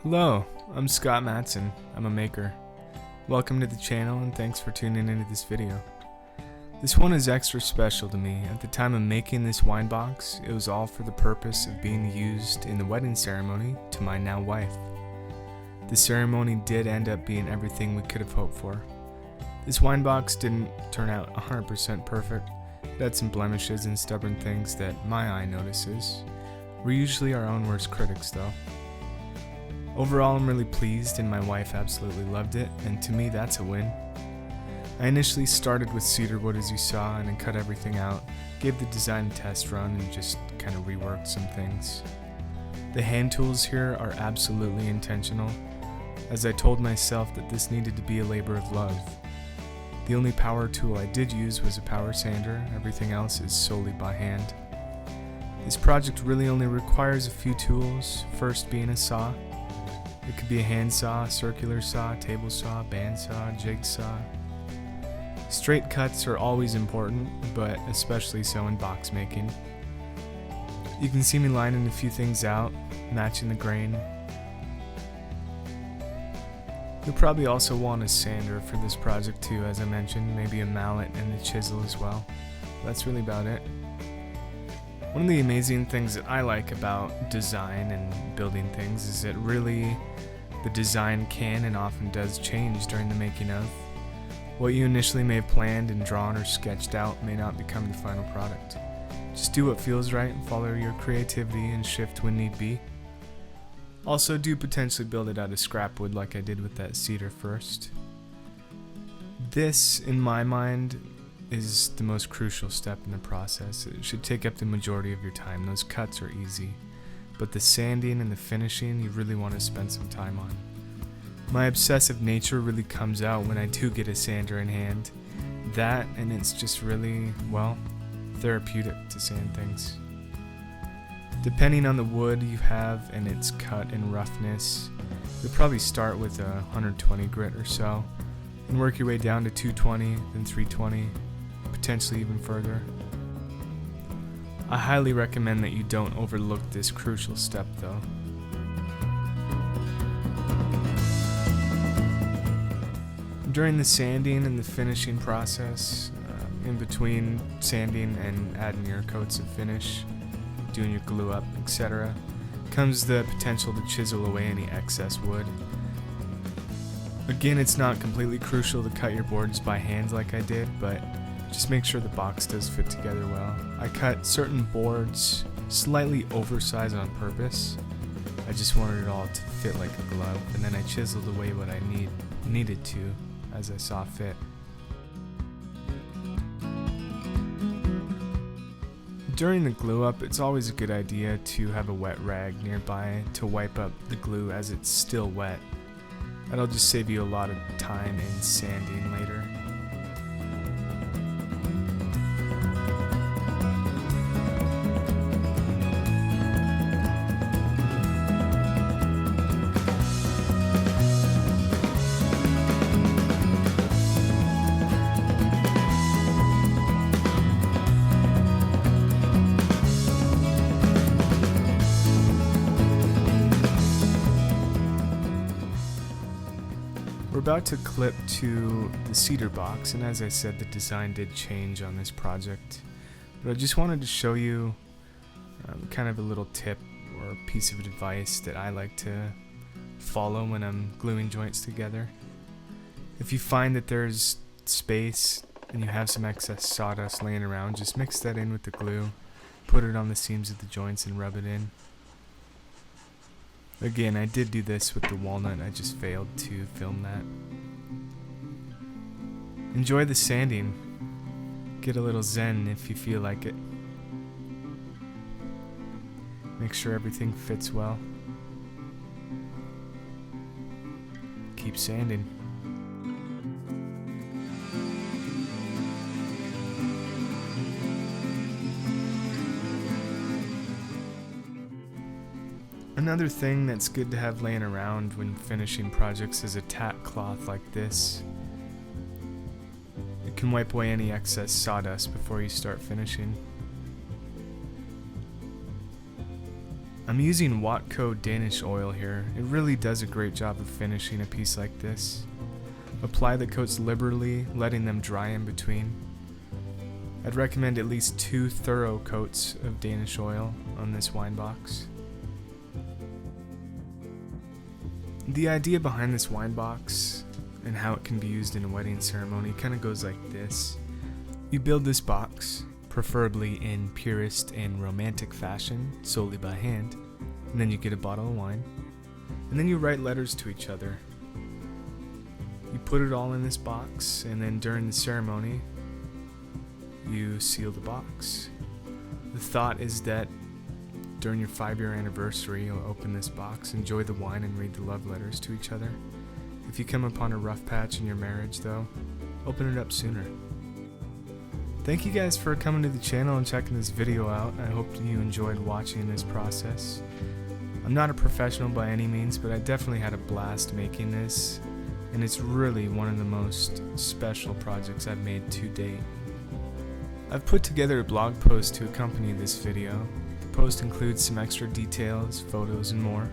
Hello, I'm Scott Mathson. I'm a maker. Welcome to the channel and thanks for tuning into this video. This one is extra special to me. At the time of making this wine box, it was all for the purpose of being used in the wedding ceremony to my now wife. The ceremony did end up being everything we could have hoped for. This wine box didn't turn out 100% perfect. It had some blemishes and stubborn things that my eye notices. We're usually our own worst critics though. Overall, I'm really pleased and my wife absolutely loved it, and to me that's a win. I initially started with cedar wood as you saw and then cut everything out, gave the design a test run and just kind of reworked some things. The hand tools here are absolutely intentional, as I told myself that this needed to be a labor of love. The only power tool I did use was a power sander, everything else is solely by hand. This project really only requires a few tools, first being a saw. It could be a hand saw, circular saw, table saw, bandsaw, jigsaw. Straight cuts are always important, but especially so in box making. You can see me lining a few things out, matching the grain. You'll probably also want a sander for this project too, as I mentioned, maybe a mallet and a chisel as well. That's really about it. One of the amazing things that I like about design and building things is that really the design can and often does change during the making of. What you initially may have planned and drawn or sketched out may not become the final product. Just do what feels right and follow your creativity and shift when need be. Also, do potentially build it out of scrap wood like I did with that cedar first. This, in my mind, is the most crucial step in the process. It should take up the majority of your time. Those cuts are easy, but the sanding and the finishing you really want to spend some time on. My obsessive nature really comes out when I do get a sander in hand. That, and it's just really, well, therapeutic to sand things. Depending on the wood you have and its cut and roughness, you'll probably start with a 120 grit or so, and work your way down to 220, then 320, potentially even further. I highly recommend that you don't overlook this crucial step though. During the sanding and the finishing process, in between sanding and adding your coats of finish, doing your glue up, etc., comes the potential to chisel away any excess wood. Again, it's not completely crucial to cut your boards by hand like I did, but just make sure the box does fit together well. I cut certain boards slightly oversized on purpose. I just wanted it all to fit like a glove, and then I chiseled away what I needed to as I saw fit. During the glue up, it's always a good idea to have a wet rag nearby to wipe up the glue as it's still wet. That'll just save you a lot of time in sanding later. We're about to clip to the cedar box, and as I said, the design did change on this project. But I just wanted to show you kind of a little tip or piece of advice that I like to follow when I'm gluing joints together. If you find that there's space and you have some excess sawdust laying around, just mix that in with the glue, put it on the seams of the joints and rub it in. Again, I did do this with the walnut, I just failed to film that. Enjoy the sanding. Get a little zen if you feel like it. Make sure everything fits well. Keep sanding. Another thing that's good to have laying around when finishing projects is a tack cloth like this. It can wipe away any excess sawdust before you start finishing. I'm using Watco Danish oil here. It really does a great job of finishing a piece like this. Apply the coats liberally, letting them dry in between. I'd recommend at least 2 thorough coats of Danish oil on this wine box. The idea behind this wine box and how it can be used in a wedding ceremony kind of goes like this. You build this box, preferably in purist and romantic fashion, solely by hand, and then you get a bottle of wine, and then you write letters to each other. You put it all in this box, and then during the ceremony, you seal the box. The thought is that during your 5-year anniversary, you'll open this box, enjoy the wine, and read the love letters to each other. If you come upon a rough patch in your marriage, though, open it up sooner. Thank you guys for coming to the channel and checking this video out. I hope you enjoyed watching this process. I'm not a professional by any means, but I definitely had a blast making this, and it's really one of the most special projects I've made to date. I've put together a blog post to accompany this video. The post includes some extra details, photos, and more.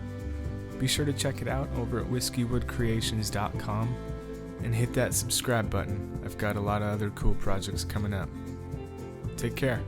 Be sure to check it out over at whiskeywoodcreations.com and hit that subscribe button. I've got a lot of other cool projects coming up. Take care.